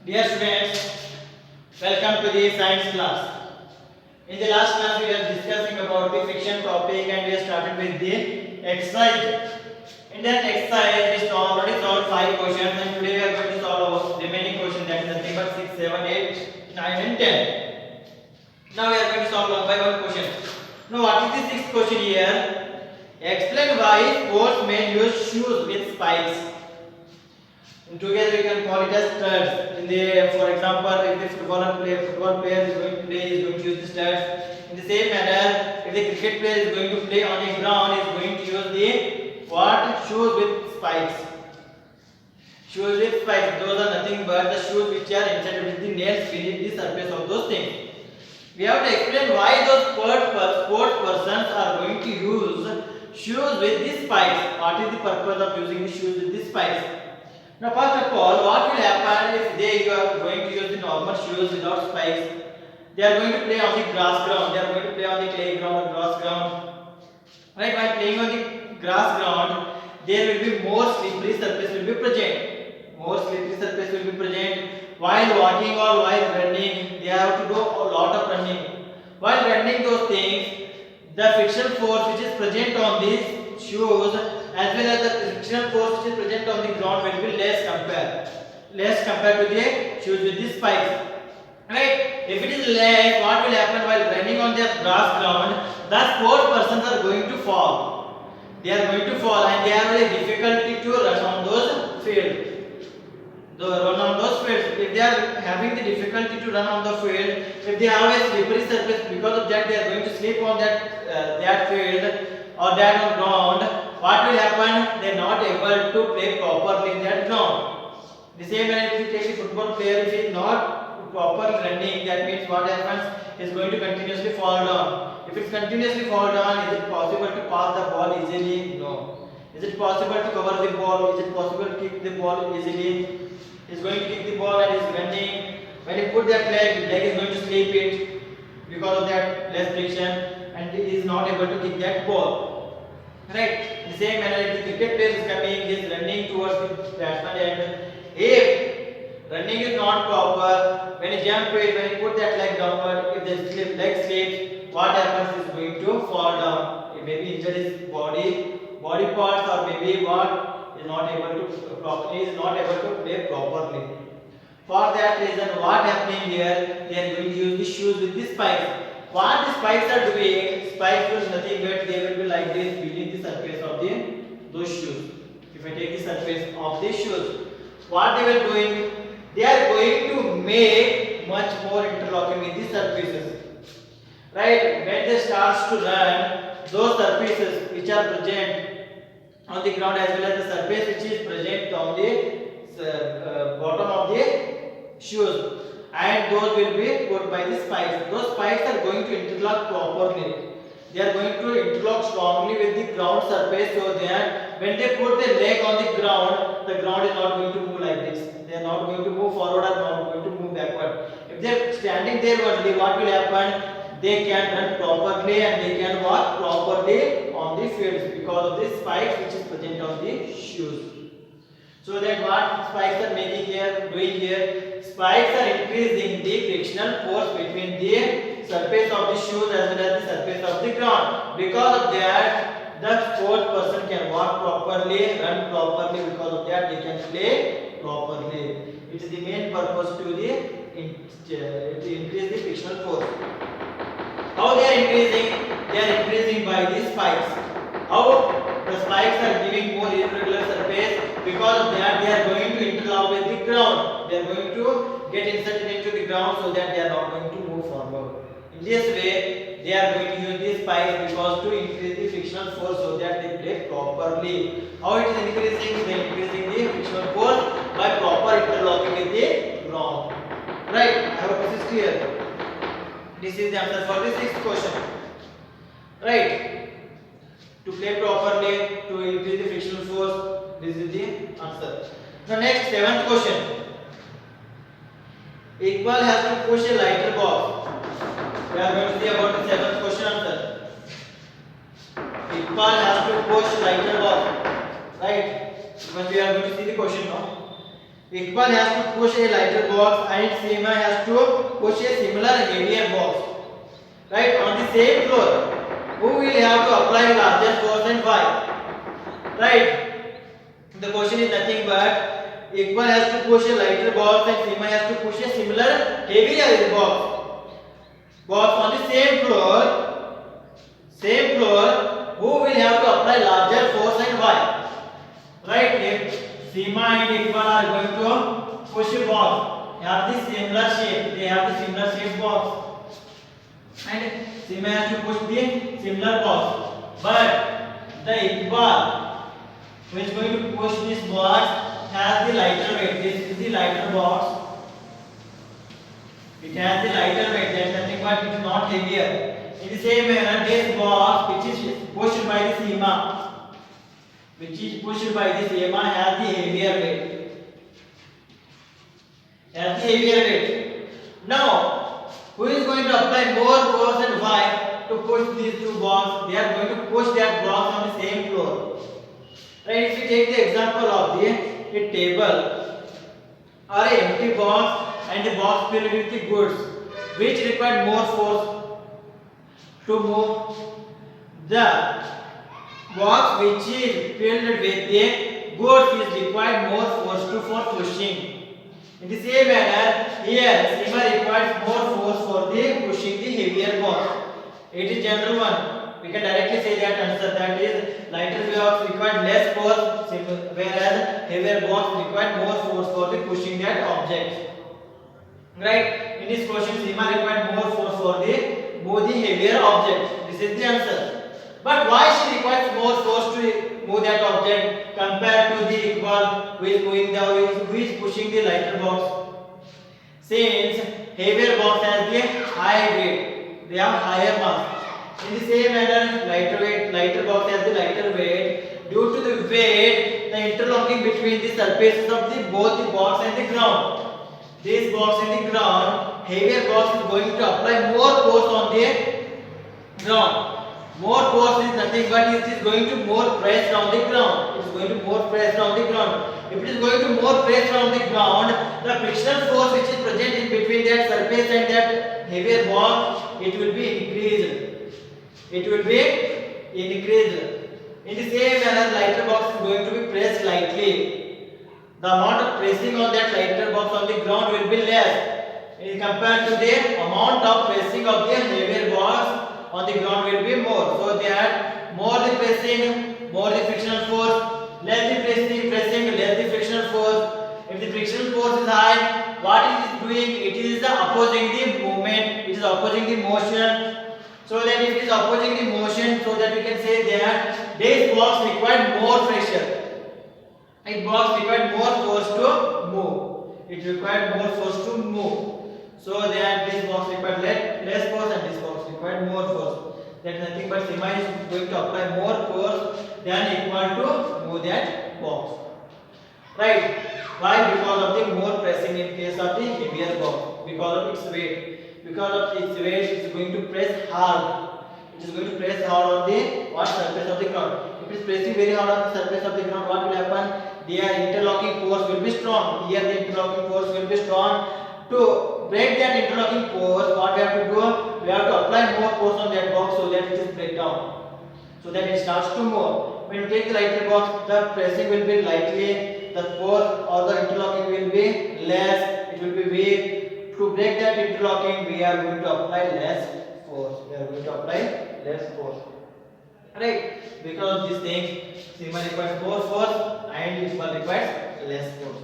Dear students, welcome to the science class. In the last class, we are discussing about the friction topic and we have started with the exercise. In that exercise, we already solved 5 questions and today we are going to solve remaining questions, that is nothing but 6, 7, 8, 9 and 10. Now we are going to solve one by one question. Now what is the sixth question here? Explain why sportsmen use shoes with spikes. Together we can call it as studs. In the, for example, if the football player is going to play, is going to use the studs. In the same manner, if the cricket player is going to play on the ground, is going to use the what? Shoes with spikes. Shoes with spikes. Those are nothing but the shoes which are inserted with the nails beneath the surface of those things. We have to explain why those sports persons are going to use shoes with the spikes. What is the purpose of using the shoes with the spikes? Now first of all, what will happen if they are going to use the normal shoes without spikes? They are going to play on the grass ground, they are going to play on the clay ground or grass ground. Right, while playing on the grass ground, there will be more slippery surface will be present. More slippery surface will be present. While walking or while running, they have to do a lot of running. While running those things, the frictional force which is present on these shoes as well as the frictional force which is present on the ground will be less compared to the shoes with the spikes. Right? If it is less, what will happen while running on the grass ground? The sport persons are going to fall. They are going to fall and they have a difficulty to run on those fields. If they are having the difficulty to run on the field, if they have a slippery surface, because of that they are going to slip on that field or that on ground. What will happen? They are not able to play properly in that ground. The same way, if you take a football player, if he is not properly running, that means what happens? He is going to continuously fall down. If it continuously fall down, is it possible to pass the ball easily? No. Is it possible to cover the ball? Is it possible to kick the ball easily? He is going to kick the ball and he is running. When he put that leg is going to slip it because of that less friction, and he is not able to kick that ball. Right? The same manner, if the cricket player is coming, he is running towards the batsman, and if running is not proper, when he jump it, when he put that leg downward, if the leg slips, what happens is going to fall down. He may be injured his body parts, or maybe what is not able to play properly. For that reason, what happening here? They are going to use the shoes with the spikes. What the spikes are doing? Spikes will nothing but they will be like this beneath the surface of those shoes. If I take the surface of these shoes, what they were doing? They are going to make much more interlocking with the surfaces. Right? When they starts to run, those surfaces which are present on the ground as well as the surface which is present on the bottom of the shoes, and those will be put by the spikes. Those spikes are going to interlock properly. They are going to interlock strongly with the ground surface, so that when they put the leg on the ground is not going to move like this. They are not going to move forward or not going to move backward. If they are standing there only, what will happen? They can run properly and they can walk properly on the fields because of the spikes which is present on the shoes. So that what spikes are doing here, spikes are increasing the frictional force between the surface of the shoes as well as the surface of the ground. Because of that, the sports person can walk properly, run properly. Because of that, they can play properly. It is the main purpose to increase the frictional force. How they are increasing? They are increasing by the spikes. How? The spikes are giving more irregular surface. Because of that, they are going to interlock with the ground. They are going to get inserted into the ground so that they are not going to move forward. In this way, they are going to use these spikes because to increase the frictional force so that they play properly. How it is increasing? They are increasing the frictional force by proper interlocking with the ground. Right? I hope this is clear. This is the answer for the sixth question. Right? To play properly, to increase the frictional force, this is the answer. Now next, seventh question. Iqbal has to push a lighter box. We are going to see about the seventh question answer. Iqbal has to push lighter box. Right? Because we are going to see the question now. Iqbal has to push a lighter box and Seema has to push a similar heavier box. Right, on the same floor. Who will have to apply larger force and why? Right. The question is nothing but Iqbal has to push a lighter box and Seema has to push a similar heavier box. Box on the same floor. Same floor. Who will have to apply larger force and why? Right. If Seema and Iqbal are going to push a box, they have the similar shape. They have the similar shape box, and Seema has to push the similar box. But the Iqbal, who is going to push this box, has the lighter weight. This is the lighter box. It has the lighter weight. That is nothing but it is not heavier. In the same manner, this box, which is pushed by the Seema, has the heavier weight. Has the heavier weight. Now, who is going to apply more force and why to push these two boxes? They are going to push that box on the same floor. Right? If you take the example of a table or an empty box and the box filled with the goods, which require more force to move, the box which is filled with the goods is required more force for pushing. In the same manner, here Seema requires more force for the pushing the heavier box. It is general one. We can directly say that answer, that is lighter box required less force, whereas heavier box required more force for the pushing that object. Right? In this question, Seema required more force for the move the heavier object. This is the answer. But why she requires more force to move that object compared to the Iqbal who is pushing the lighter box? Since heavier box has the high weight, they have higher mass. In the same manner, lighter box has the lighter weight. Due to the weight, the interlocking between the surfaces of both the box and the ground. This box and the ground, heavier box is going to apply more force on the ground. More force is nothing but it is going to more press down the ground. It is going to more press down the ground. If it is going to more press down the ground, the frictional force which is present in between that surface and that heavier box, it will be increased. It will be increased. In the same manner, lighter box is going to be pressed lightly. The amount of pressing on that lighter box on the ground will be less compared to the amount of pressing of the heavier box on the ground will be more. So that more the pressing, more the frictional force, less the pressing, less the frictional force. If the frictional force is high, what it is doing? It is opposing the movement, it is opposing the motion. So that if it is opposing the motion, so that we can say that this box required more pressure. This box required more force to move. It required more force to move. So that this box required less force and this box required more force. That is nothing but Seema is going to apply more force than equal to move that box. Right? Why? Because of the more pressing in case of the heavier box. Because of its weight. Because of its weight, it is going to press hard. It is going to press hard on the surface of the ground. If it is pressing very hard on the surface of the ground, what will happen? Their interlocking force will be strong. Here the interlocking force will be strong. To break that interlocking force, what we have to do? We have to apply more force on that box so that it is break down. So that it starts to move. When you take the lighter box, the pressing will be lightly, the force or the interlocking will be less, it will be weak. To break that interlocking, we are going to apply less force. We are going to apply less force. Right? Because of these things, Seema requires more force and Iqbal requires less force.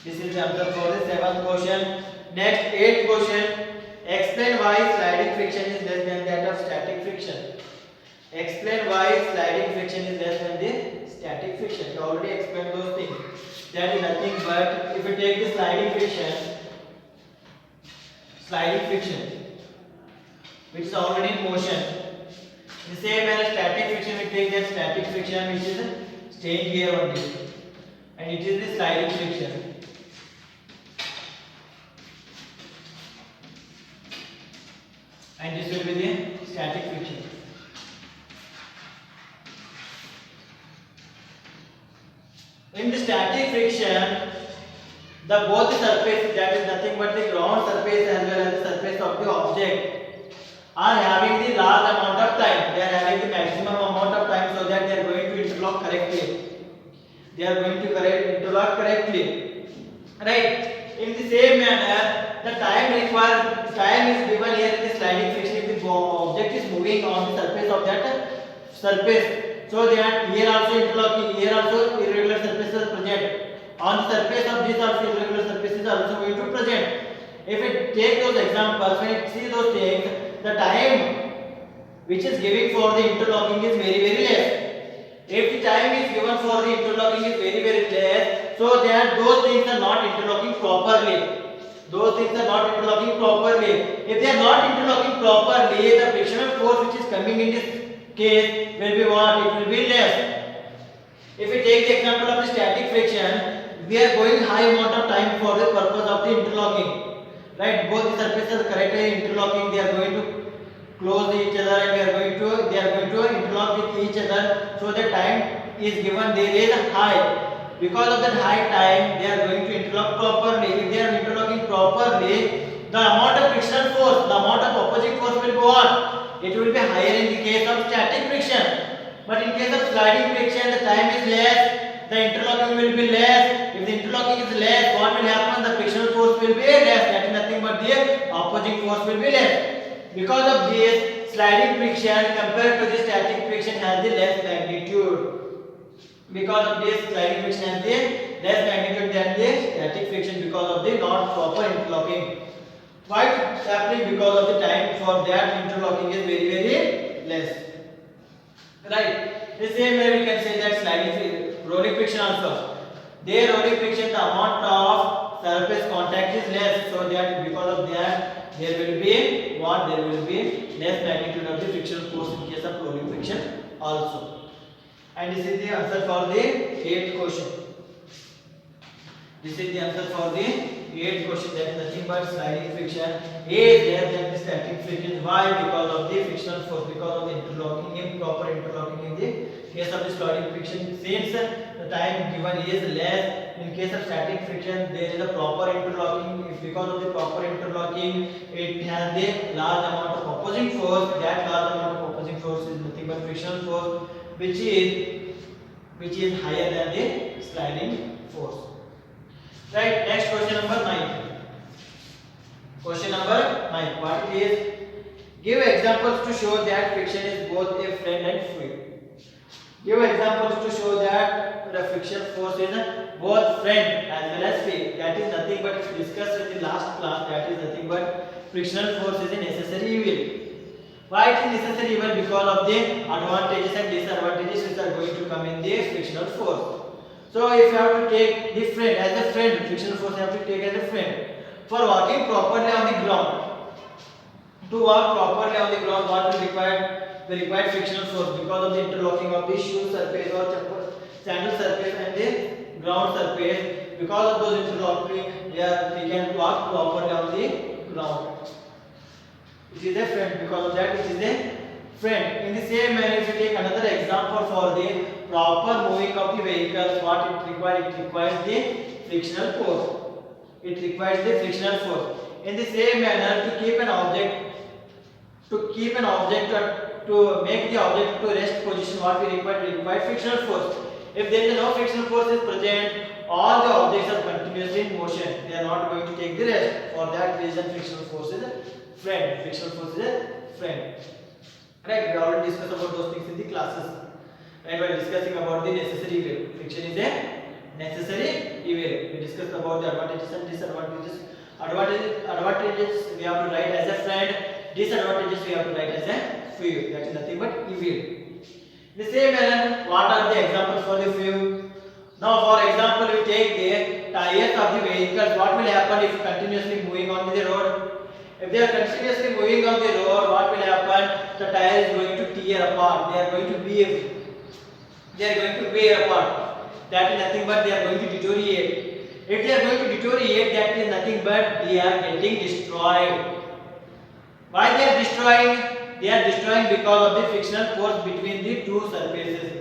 This is the answer for the 7th question. Next, 8th question. Explain why sliding friction is less than that of static friction. Explain why sliding friction is less than the static friction. You already explained those things. That is nothing but if you take the sliding friction, which is already in motion. In the same manner, static friction, we take that static friction which is staying here only, and it is the sliding friction. And this will be the static friction. In the static friction, the both the surface, that is nothing but the ground surface as well as the surface of the object, are having the large amount of time. They are having the maximum amount of time, so that they are going to interlock correctly. They are going to interlock correctly. Right? In the same manner, the time is given here in the sliding friction. If the object is moving on the surface of that surface, so that here also interlocking, here also irregular surfaces are present. On the surface of this also irregular surfaces are also going to present. If we take those examples, when you see those things, the time which is giving for the interlocking is very less. If the time is given for the interlocking is very less, so that those things are not interlocking properly. Those things are not interlocking properly. If they are not interlocking properly, the frictional force which is coming in this case will be what? It will be less. If we take the example of the static friction, we are going high amount of time for the purpose of the interlocking. Right? Both the surfaces are correctly interlocking. They are going to close each other, and they are going to interlock with each other. So the time is given there is high. Because of that high time, they are going to interlock properly. If they are interlocking properly, the amount of frictional force, the amount of opposite force will go on. It will be higher in the case of static friction. But in case of sliding friction, the time is less, the interlocking will be less. If the interlocking is less, what will happen? The frictional force will be less. That is nothing but the opposing force will be less. Because of this, sliding friction compared to the static friction has the less magnitude. Because of this, sliding friction has the less magnitude than the static friction because of the not proper interlocking. Why it is happening? Because of the time for that interlocking is very less. Right? The same way we can say that sliding rolling friction also. Their rolling friction, the amount of surface contact is less, so that because of that there will be what? There will be less magnitude of the frictional force in case of rolling friction also. And this is the answer for the 8th question. This is the answer for the 8th question, that is nothing but sliding friction is less than the static friction. Why? Because of the frictional force, because of the interlocking, improper interlocking in the case of the sliding friction. Since the time given is less, in case of static friction there is a proper interlocking. If because of the proper interlocking it has the large amount of opposing force, that large amount of opposing force is nothing but frictional force, which is higher than the sliding force. Right, next question number 9. Question number 9. What it is? Give examples to show that friction is both a friend and fluid. Give examples to show that the friction force is both friend as well as fluid. That is nothing but discussed in the last class. That is nothing but frictional force is a necessary evil. Why it is necessary evil? Because of the advantages and disadvantages which are going to come in the frictional force. So if you have to take the friend as a friend, frictional force you have to take as a friend. For walking properly on the ground, to walk properly on the ground, what will require? The required frictional force because of the interlocking of the shoe surface or sandal surface and the ground surface. Because of those interlocking, we can walk properly on the ground. It is a friend. Because of that, it is a friend. In the same manner, if you take another example for the proper moving of the vehicles, what it requires? It requires the frictional force. It requires the frictional force. In the same manner, to keep an object, to make the object to rest position, what we require? We require frictional force. If there is no frictional force is present, all the objects are continuously in motion. They are not going to take the rest. For that reason, frictional force is a friend. Frictional force is a friend. Right? We already discussed about those things in the classes. Right? While discussing about the necessary evil, friction is a necessary evil. We discussed about the advantages and disadvantages. Advantages we have to write as a friend. Disadvantages we have to write as a foe. That is nothing but evil. The same manner, what are the examples for the foe? Now, for example, we take the tires of the vehicles. What will happen if continuously moving on the road? If they are continuously moving on the road, what will happen? The tire is going to tear apart. They are going to wear apart. That is nothing but they are going to deteriorate. If they are going to deteriorate, that is nothing but they are getting destroyed. Why they are destroying? They are destroying because of the frictional force between the two surfaces.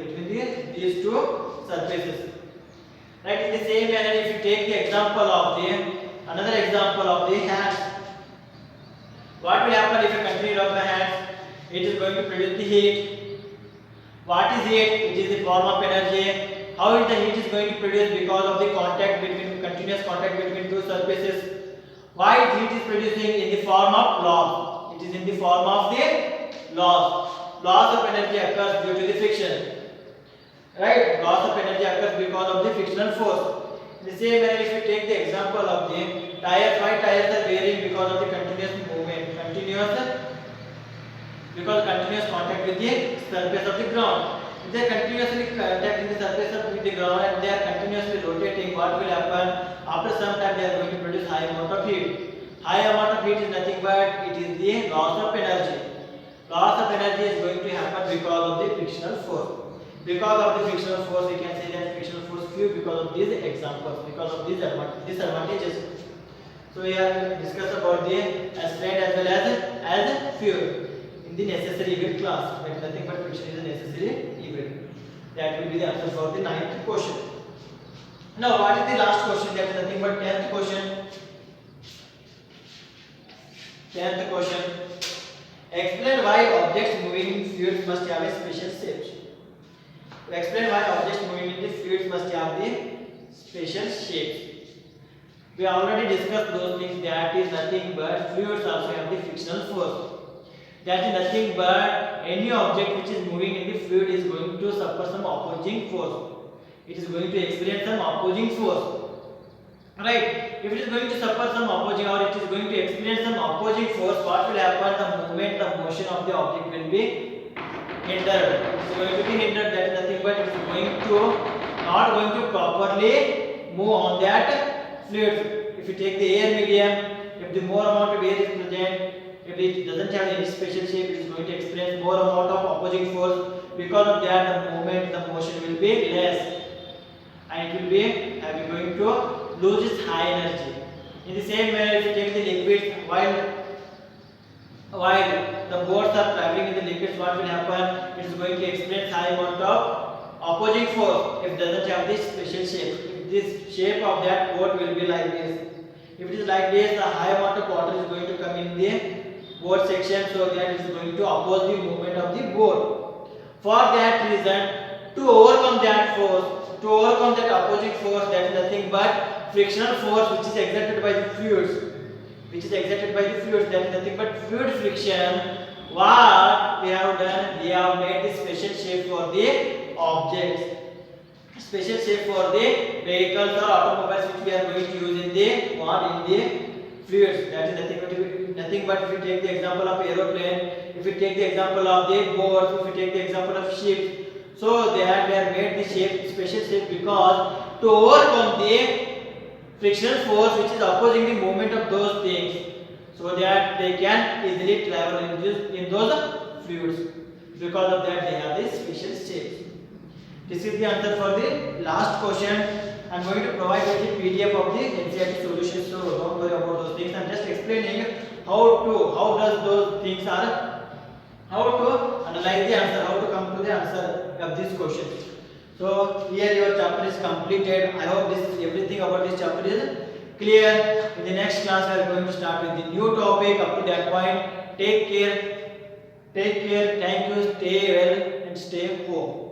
These two surfaces. Right? In the same manner, if you take the example of the another example of the hands, what will happen if you continue to rub the hands? It is going to produce the heat. What is heat? It is the form of energy. How is the heat is going to produce? Because of the contact between continuous contact between two surfaces. Why heat is producing? In the form of loss. It is in the form of the loss. Loss of energy occurs due to the friction. Right? Loss of energy occurs because of the frictional force. In the same manner, if you take the example of the tires, why tires are wearing? Because of the continuous movement, because continuous contact with the surface of the ground. If they are continuously contacting the surface of the ground and they are continuously rotating, what will happen? After some time, they are going to produce high amount of heat. High amount of heat is nothing but it is the loss of energy. Loss of energy is going to happen because of the frictional force. Because of the frictional force, we can say that frictional force Q because of these examples, because of these disadvantages. So we have discussed about the aspirant as well as fuel in the necessary event class. That nothing but friction is a necessary event. That will be the answer for the 9th question. Now, what is the last question? That is nothing but 10th question. 10th question. Explain why objects moving in fluids must have a special shape. To explain why objects moving in the fluids must have the special shapes. We already discussed those things. That is nothing but fluids also have the frictional force. That is nothing but any object which is moving in the fluid is going to suffer some opposing force. It is going to experience some opposing force. Right? If it is going to suffer some opposing or it is going to experience some opposing force, what will happen? The movement, the motion of the object will be hindered. It is going to be hindered. That is nothing but it is not going to properly move on that fluid. If you take the air medium, if the more amount of air is present, if it doesn't have any special shape, it is going to experience more amount of opposing force. Because of that, the movement, the motion will be less, and it will be going to lose its high energy. In the same manner, if you take the liquids, while the boats are traveling in the liquids, what will happen? It is going to experience high amount of opposing force if it doesn't have this special shape. If this shape of that boat will be like this. If it is like this, the high amount of water is going to come in the boat section, so that it is going to oppose the movement of the boat. For that reason, to overcome that force, to overcome that opposing force, that is nothing but frictional force which is exerted by the fluids. That is nothing but fluid friction. What we have done, we have made the special shape for the objects, special shape for the vehicles or automobiles which we are going to use in the fluids. That is nothing but if you take the example of aeroplane, if you take the example of the boats, if you take the example of ships, so they have made the shape, special shape, because to overcome the frictional force which is opposing the movement of those things, so that they can easily travel in those fluids. Because of that, they have this special shape. This is the answer for the last question. I am going to provide you the PDF of the NCERT solution, so don't worry about those things. I am just explaining how to analyze the answer, how to come to the answer of this question. So here your chapter is completed. I hope everything about this chapter is clear. In the next class we are going to start with the new topic. Up to that point, take care. Thank you. Stay well and stay home.